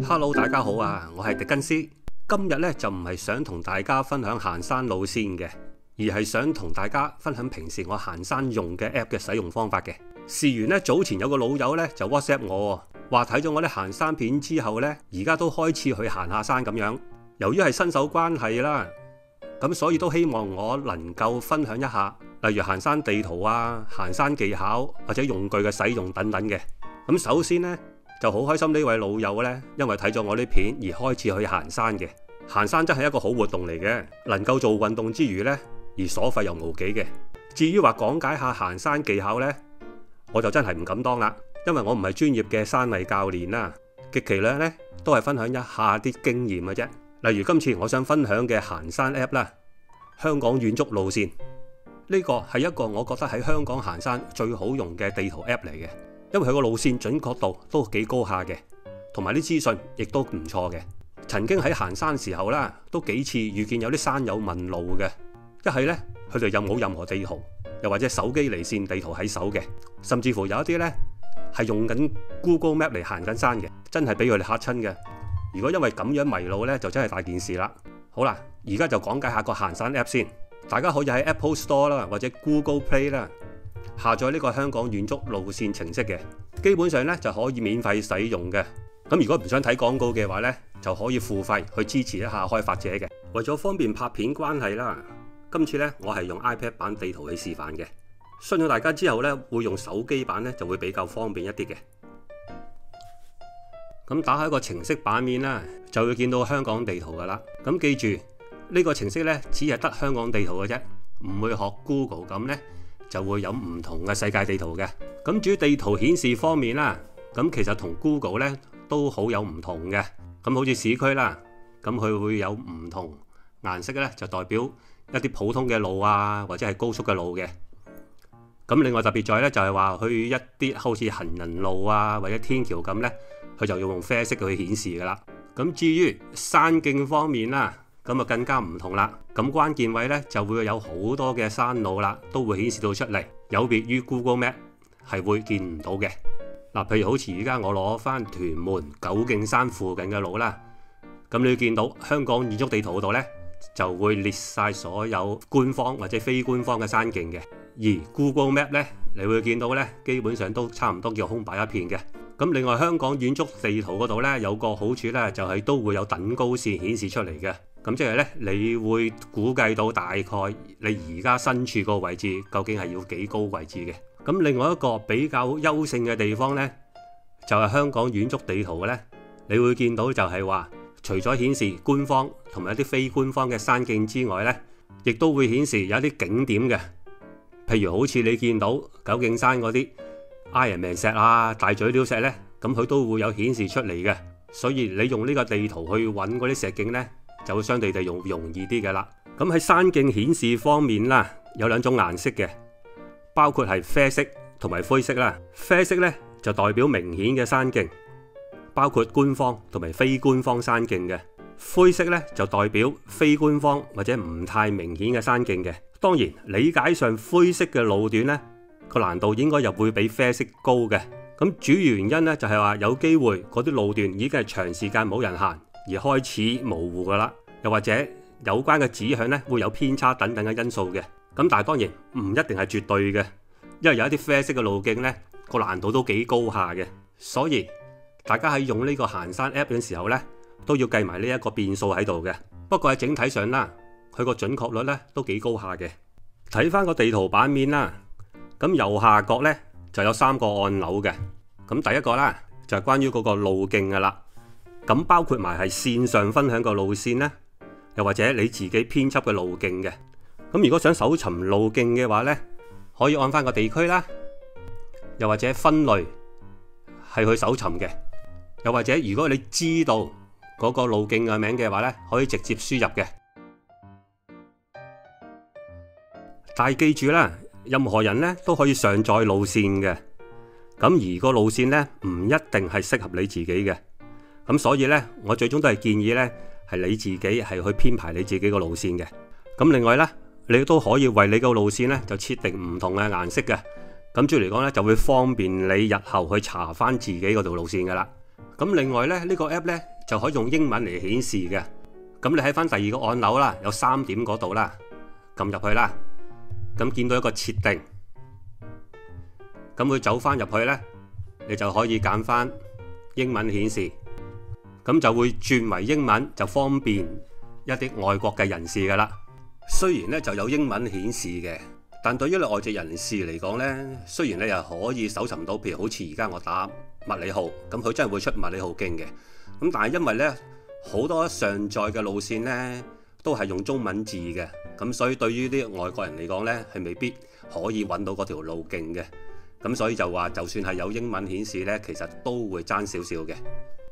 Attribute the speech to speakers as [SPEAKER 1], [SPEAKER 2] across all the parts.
[SPEAKER 1] Hello， 大家好啊！我係狄更斯，今日咧就唔係想同大家分享行山路線嘅，而係想同大家分享平時我行山用嘅 app 嘅使用方法嘅。事緣咧，早前有個老友咧就 WhatsApp 我，話睇咗我啲行山片之後咧，而家都開始去行下山咁樣。由於係新手關係啦，咁所以都希望我能夠分享一下，例如行山地圖啊、行山技巧或者用具嘅使用等等嘅。咁首先呢，就好開心呢位老友呢，因為睇咗我啲片而開始去行山嘅。行山真係一個好活動嚟嘅，能夠做運動之餘呢，而所費又無幾嘅。至於話講解下行山技巧呢，我就真係唔敢當啦，因為我唔係專業嘅山藝教練啦，極其量呢都係分享一下啲經驗嘅啫。例如今次我想分享嘅行山 app 啦，香港遠足路線，呢個係一個我覺得喺香港行山最好用嘅地圖 app 嚟嘅。因為佢個路線準確度都幾高下嘅，同埋啲資訊亦都唔錯嘅。曾經喺行山時候啦，都幾次遇見有啲山友問路嘅，一係呢，佢哋又冇任何地圖，又或者手機離線地圖喺手嘅，甚至乎有一啲呢係用緊 Google Map 嚟行緊山嘅，真係俾佢哋嚇親嘅。如果因為咁樣迷路呢，就真係大件事啦。好啦，而家就講解下個行山 app 先，大家可以喺 Apple Store 啦，或者 Google Play 啦，下載呢個香港遠足路線程式嘅，基本上咧就可以免費使用嘅。咁如果唔想睇廣告嘅話咧，就可以付費去支持一下開發者嘅。為咗方便拍片關係啦，今次咧我係用 iPad 版地圖去示範嘅。相信大家之後咧會用手機版咧就會比較方便一啲嘅。咁打開個程式版面啦，就會見到香港地圖噶啦。咁記住呢個程式咧只係得香港地圖嘅啫，唔會學 Google 咁咧，就會有唔同嘅世界地圖嘅。咁至於地圖顯示方面啦，咁其實同 Google 咧都好有唔同嘅。咁好似市區啦，咁佢會有唔同顏色咧，就代表一啲普通嘅路啊，或者係高速嘅路嘅。咁另外特別在咧就係話去一啲好似行人路啊，或者天橋咁咧，佢就要用啡色去顯示噶啦。咁至於山徑方面啦，咁啊更加唔同啦。咁關鍵位咧就會有好多嘅山路啦，都會顯示到出嚟，有別於 Google Map 係會見唔到嘅。嗱，譬如好似而家我攞翻屯門九徑山附近嘅路啦，咁你會見到香港遠足地圖嗰度咧就會列晒所有官方或者非官方嘅山徑嘅，而 Google Map 咧你會見到咧基本上都差唔多叫空白一片嘅。咁另外香港遠足地圖嗰度咧有個好處咧就係都會有等高線顯示出嚟嘅。咁即係咧，你會估計到大概你而家身處個位置究竟係要幾高位置嘅。咁另外一個比較優勝嘅地方咧，就係香港遠足地圖嘅咧，你會見到就係話，除咗顯示官方同埋一啲非官方嘅山徑之外咧，亦都會顯示有一啲景點嘅，譬如好似你見到九徑山嗰啲 Ironman 石啊、大嘴鳥石咧，咁佢都會有顯示出嚟嘅。所以你用呢個地圖去揾嗰啲石徑咧，就會相對地容易啲嘅啦。咁喺山徑顯示方面啦，有兩種顏色嘅，包括係啡色同埋灰色啦。啡色咧就代表明顯嘅山徑，包括官方同埋非官方山徑嘅。灰色咧就代表非官方或者唔太明顯嘅山徑嘅。當然理解上灰色嘅路段咧個難度應該又會比啡色高嘅。咁主要原因咧就係話有機會嗰啲路段已經係長時間冇人行而開始模糊噶啦，又或者有關嘅指向咧會有偏差等等嘅因素嘅。咁但係當然唔一定係絕對嘅，因為有一啲啡色嘅路徑咧個難度都幾高下嘅，所以大家喺用呢個行山 app 嘅時候咧都要計埋呢一個變數喺度嘅。不過喺整體上啦，佢個準確率咧都幾高下嘅。睇翻個地圖版面啦，咁右下角咧就有3個按鈕嘅。咁第一個啦就係關於嗰個路徑噶啦，咁包括埋係線上分享個路線咧，又或者你自己編輯嘅路徑嘅。咁如果想搜尋路徑嘅話咧，可以按翻個地區啦，又或者分類係去搜尋嘅，又或者如果你知道嗰個路徑嘅名嘅話咧，可以直接輸入嘅。但係記住啦，任何人咧都可以上載路線嘅，咁而個路線咧唔一定係適合你自己嘅。咁所以咧，我最終都係建議咧係你自己係去編排你自己個路線嘅。咁另外咧，你都可以為你個路線咧就設定唔同嘅顏色嘅，咁主要嚟講咧就會方便你日後去查翻自己嗰條路線噶啦。咁另外咧呢個 app 咧就可以用英文嚟顯示嘅。咁你喺翻第二個按鈕啦，有3點嗰度啦，撳入去啦，咁見到一個設定，咁佢走翻入去咧，你就可以揀翻英文顯示，咁就會轉為英文，就方便一啲外國嘅人士噶啦。雖然咧就有英文顯示嘅，但對於你外籍人士嚟講咧，雖然你又可以搜尋到，譬如好似而家我打麥理浩，咁佢真係會出麥理浩徑嘅。咁但係因為咧好多上載嘅路線咧都係用中文字嘅，咁所以對於啲外國人嚟講咧係未必可以揾到嗰條路徑嘅。咁所以就話就算係有英文顯示咧，其實都會爭少少嘅。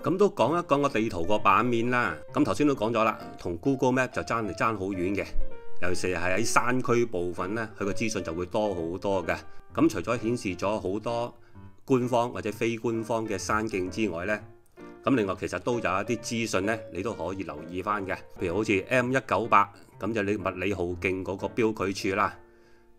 [SPEAKER 1] 咁都講一講個地圖個版面啦。咁頭先都講咗啦，同 Google Map 就爭好遠嘅。尤其是係喺山區部分咧，佢個資訊就會多好多嘅。咁除咗顯示咗好多官方或者非官方嘅山徑之外咧，咁另外其實都有一啲資訊咧，你都可以留意翻嘅。譬如好似 M198，咁就你麥理浩徑嗰個標距處啦。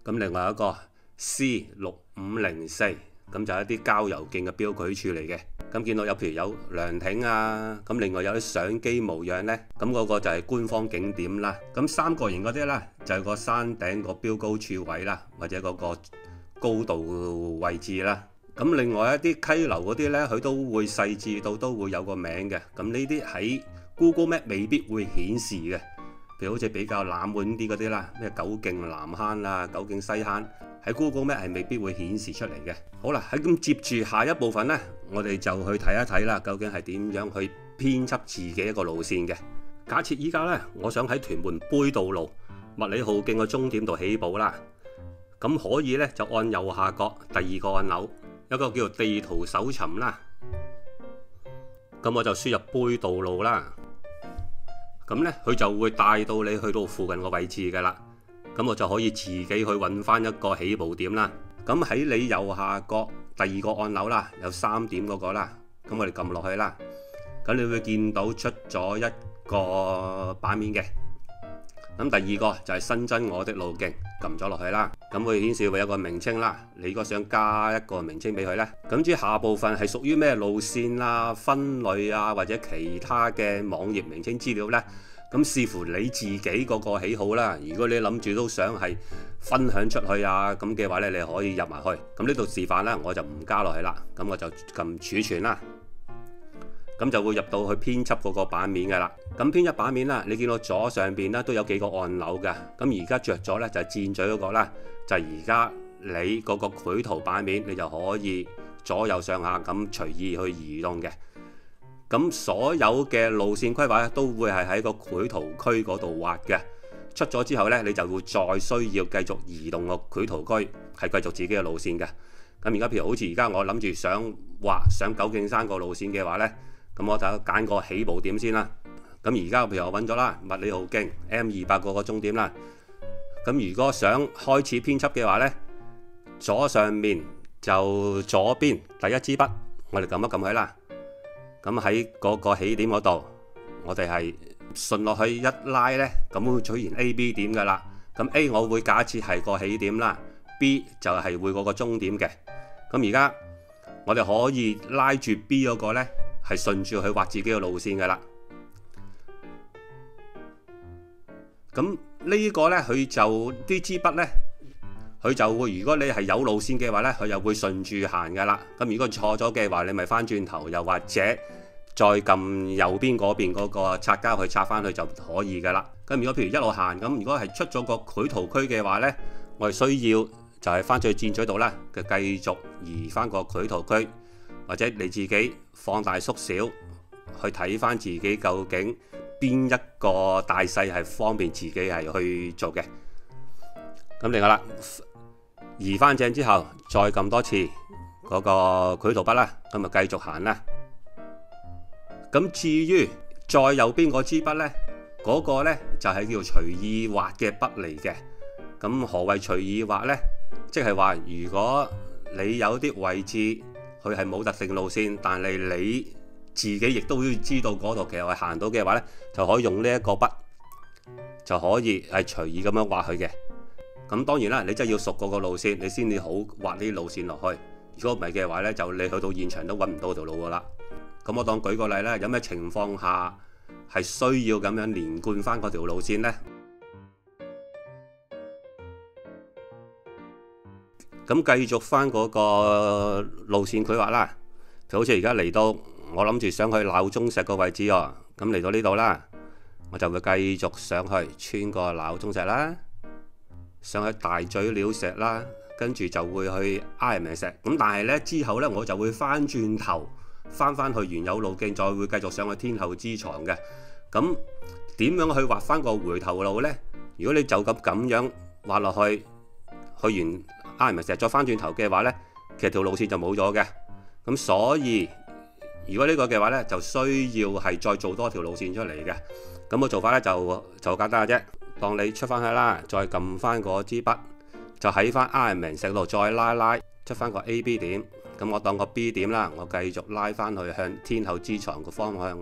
[SPEAKER 1] 咁另外一個 C6504，咁就係一啲郊遊徑嘅標距處嚟嘅。咁見到有譬如有涼亭啊，咁另外有啲相機模樣呢，咁嗰個就係官方景點啦。咁三角形嗰啲呢，就係個山頂個標高處位啦，或者嗰個高度位置啦。咁另外一啲溪流嗰啲呢，佢都會細緻到都會有個名嘅。咁呢啲喺 Google Map 未必會顯示嘅。譬如好似比較冷門啲嗰啲啦，咩九徑南坑啦、九徑西坑，喺 Google Map 係未必會顯示出嚟嘅。好啦，喺咁接住下一部分呢，我哋就去睇一睇啦，究竟係點樣去編輯自己一個路線嘅。假設依家呢，我想喺屯門杯渡路麥理浩徑個終點度起步啦，咁可以呢，就按右下角第二個按鈕，有一個叫做地圖搜尋啦。咁我就輸入杯渡路啦。咁呢，佢就會帶到你去到附近個位置噶啦。咁我就可以自己去揾翻一個起步點啦。咁喺你右下角第二個按鈕啦，有3點嗰個啦。咁我哋撳落去啦。咁你會見到出咗一個版面嘅。咁第二個就係新增我的路徑，撳咗落去啦。咁會顯示會有個名稱啦。你如果想加一個名稱俾佢呢，咁至於下部分係屬於咩路線啊、分類啊或者其他嘅網頁名稱資料呢？咁視乎你自己嗰個喜好啦。如果你諗住都想係分享出去啊咁嘅話呢，你可以入埋去。咁呢度示範啦，我就唔加落去啦。咁我就撳儲存啦。咁就會入到去編輯嗰個版面嘅啦。咁編輯版面啦，你見到左上邊啦都有幾個按鈕嘅。咁而家着咗呢，就係箭嘴嗰個啦，就係而家你嗰個繪圖版面，你就可以左右上下咁隨意去移動嘅。咁所有嘅路線規劃咧都會係喺個繪圖區嗰度畫嘅。出咗之後呢，你就會再需要繼續移動個繪圖區，係繼續自己嘅路線嘅。咁而家譬如好似而家我諗住想畫上九徑山個路線嘅話呢，咁我就揀個起步點先啦。咁而家譬如我揾咗啦，麥理浩徑 M200 嗰個終點啦。咁如果想開始編輯嘅話呢，左上面就左邊第一支筆，我哋撳一撳佢啦。咁喺嗰個起點嗰度，我哋係順落去一拉呢，咁會出現 A、B 點噶啦。咁 A 我會假設係個起點啦， B 就係會嗰個終點嘅。咁而家我哋可以拉住 B 嗰個呢，係順住去畫自己嘅路線噶啦。咁呢個呢，佢就啲支筆呢，佢就會，如果你係有路線嘅話呢，佢又會順住行噶啦。咁如果錯咗嘅話，你咪翻轉頭，又或者再撳右邊嗰邊嗰個擦膠去擦翻去就可以噶啦。咁如果譬如一路行，咁如果係出咗個繪圖區嘅話呢，我哋需要就係翻去箭嘴度啦，嘅繼續移翻個繪圖區，或者你自己放大縮小去睇翻自己究竟邊一個大細係方便自己係去做嘅。咁另外啦，移翻正之後再撳多次嗰個繪圖筆啦，咁就繼續行啦。咁至於再右邊嗰支筆呢，嗰個呢就係叫隨意畫嘅筆嚟嘅。咁何謂隨意畫呢？即係話如果你有啲位置佢係冇特定路線，但係你自己亦都要知道嗰度其實係行到嘅話呢，就可以用呢一個筆就可以係隨意咁樣畫佢嘅。咁當然啦，你真係要熟嗰個路線，你先至好畫呢啲路線落去。如果唔係嘅話呢，就你去到現場都揾唔到條路噶啦。咁我當舉個例啦，有咩情況下係需要咁樣連貫翻嗰條路線呢？咁繼續翻嗰個路線規劃啦，就好似而家嚟到，我諗住想去鬧鐘石個位置哦。咁嚟到呢度啦，我就會繼續上去穿過鬧鐘石啦，上去大嘴鳥石啦，跟住就會去 Ironman 石。咁但係呢，之後呢，我就會翻轉頭翻去原有路徑，再會繼續上去天后之床嘅。咁點樣去畫翻個回頭路呢？如果你就咁樣畫落去，去完Ironman石再翻轉頭嘅話呢，其實條路線就冇咗嘅。咁所以如果呢個嘅話呢，就需要係再做多條路線出嚟嘅。咁個做法呢，就簡單嘅啫。當你出翻去啦，再撳翻嗰支筆，就喺翻 Ironman 石度再拉出翻個 A B 點。咁我當個 B 點啦，我繼續拉翻去向天后之床個方向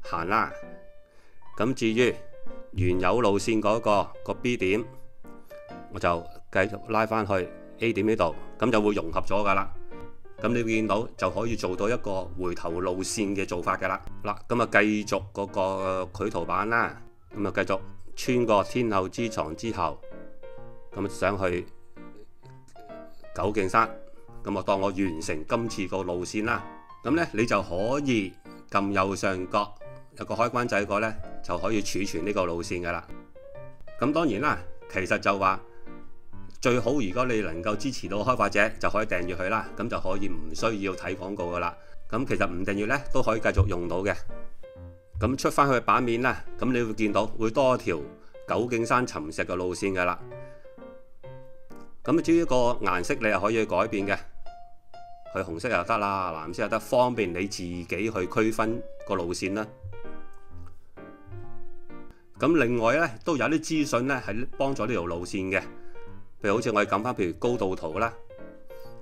[SPEAKER 1] 行啦。咁至於原有路線嗰個 B 點，我就繼續拉翻去 A 點呢度，咁就會融合咗噶啦。咁你會見到就可以做到一個回頭路線嘅做法噶啦。嗱，咁啊繼續嗰個繪圖板啦，咁啊繼續穿過天后之床之後，咁上去九徑山。咁我當我完成今次個路線啦，咁呢，你就可以撳右上角有個開關仔個呢，就可以儲存呢個路線噶啦。咁當然啦，其實就話最好如果你能夠支持到開發者，就可以訂閱佢啦，咁就可以唔需要睇廣告噶啦。咁其實唔訂閱呢，都可以繼續用到嘅。咁出翻去版面啦，咁你會見到會多條九徑山尋石嘅路線噶啦。咁至於個顏色你又可以去改變嘅，去紅色又得啦，藍色又得，方便你自己去區分個路線啦。咁另外呢，都有啲資訊呢係幫助呢條路線嘅，譬如好似我哋撳翻譬如高度圖啦，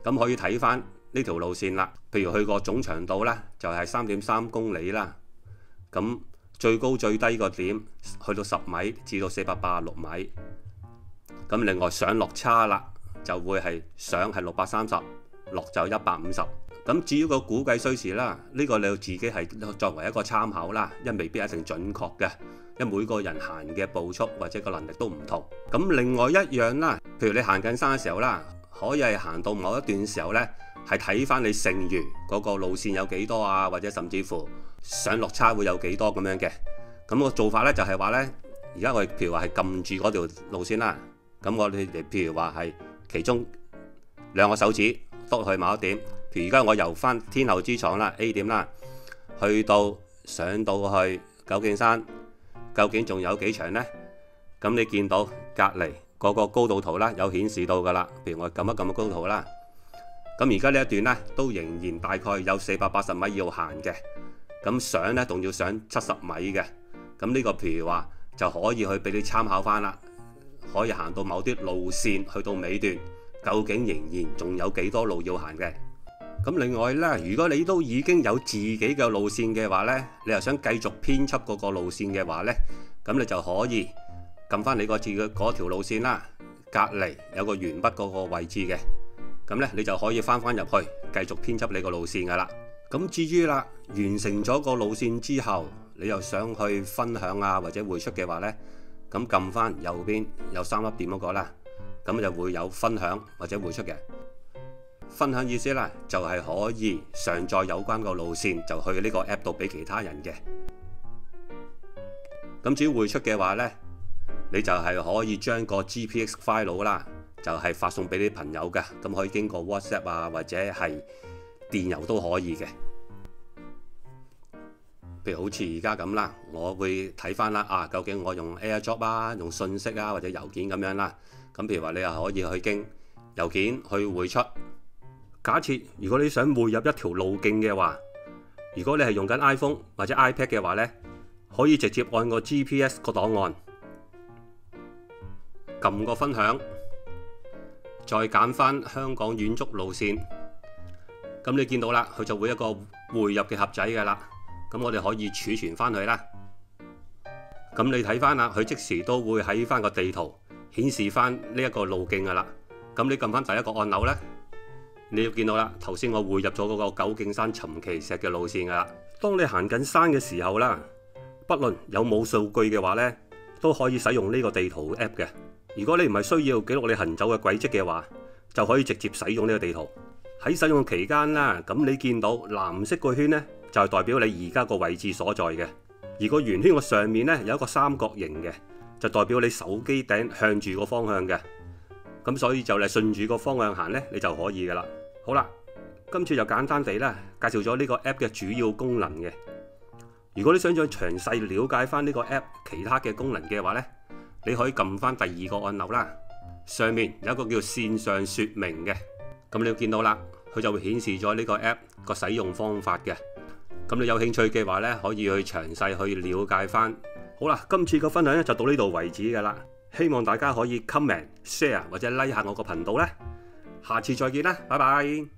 [SPEAKER 1] 咁可以睇翻呢條路線啦。譬如去個總長度呢，就係3.3公里啦，咁最高最低個點去到10米至到486米。咁另外上落差啦，就會係上係630，落就150。咁至於個估計需時啦，呢個你要自己係作為一個參考啦，因為未必一定準確嘅，因為每個人行嘅步速或者個能力都唔同。咁另外一樣啦，譬如你行緊山嘅時候啦，可以係行到某一段時候呢，係睇翻你剩餘嗰個路線有幾多啊，或者甚至乎上落差會有幾多咁樣嘅。咁個做法呢，就係話呢，而家我哋譬如話係撳住嗰條路線啦。咁我哋譬如話係其中兩個手指篤去某一點，譬如而家我由翻天后之床啦 A 點啦，去到上到去九徑山，究竟仲有幾長呢？咁你見到隔離嗰個高度圖啦，有顯示到噶啦。譬如我撳一撳個高度圖啦，咁而家呢一段呢，都仍然大概有480米要行嘅，咁上呢，仲要上70米嘅。咁呢個譬如話就可以去俾你參考翻啦。可以行到某啲路線去到尾段，究竟仍然仲有幾多路要行嘅？咁另外呢，如果你都已經有自己嘅路線嘅話呢，你又想繼續編輯嗰個路線嘅話呢，咁你就可以撳翻你個字嘅嗰條路線啦，隔離有個鉛筆嗰個位置嘅，咁呢，你就可以翻入去繼續編輯你個路線噶啦。咁至於啦，完成咗個路線之後，你又想去分享啊或者匯出嘅話呢，咁撳翻右邊有3粒點嗰個啦，咁就會有分享或者匯出嘅。分享意思啦，就係可以上載有關個路線，就去呢個 app 度俾其他人嘅。咁至於匯出嘅話呢，你就係可以將個 GPX file 啦，就係發送俾啲朋友嘅，咁可以經過 WhatsApp 啊或者係電郵都可以嘅。譬如好似而家咁啦，我會睇翻啦，究竟我用 AirDrop 啊，用信息啊或者郵件咁樣啦。咁譬如話你又可以去經郵件去匯出。假設如果你想匯入一條路徑嘅話，如果你係用緊 iPhone 或者 iPad 嘅話呢，可以直接按個 GPS 個檔案，撳個分享，再揀翻香港遠足路線。咁你見到啦，佢就會一個匯入嘅盒仔㗎啦。咁我哋可以儲存翻佢啦。咁你睇翻啦，佢即時都會喺翻個地圖顯示翻呢一個路徑噶啦。咁你撳翻第一個按鈕呢，你要見到啦，頭先我匯入咗嗰個九徑山尋奇石嘅路線噶啦。當你行緊山嘅時候啦，不論有冇數據嘅話呢，都可以使用呢個地圖 app 嘅。如果你唔係需要記錄你行走嘅軌跡嘅話，就可以直接使用呢個地圖。喺使用期間啦，咁你見到藍色個圈呢，就係代表你而家個位置所在嘅，而個圓圈個上面呢，有一個三角形嘅，就代表你手機頂向住個方向嘅。咁所以就嚟順住個方向行呢，你就可以噶啦。好啦，今次就簡單地啦介紹咗呢個 app 嘅主要功能嘅。如果你想再詳細了解翻呢個 app 其他嘅功能嘅話呢，你可以撳翻第二個按鈕啦，上面有一個叫線上說明嘅。咁你要見到啦，佢就會顯示咗呢個 app 個使用方法嘅。咁你有興趣嘅話呢，可以去詳細去了解翻。好啦，今次個分享咧就到呢度為止噶啦。希望大家可以 comment、share 或者 like 下我個頻道咧。下次再見啦，拜拜。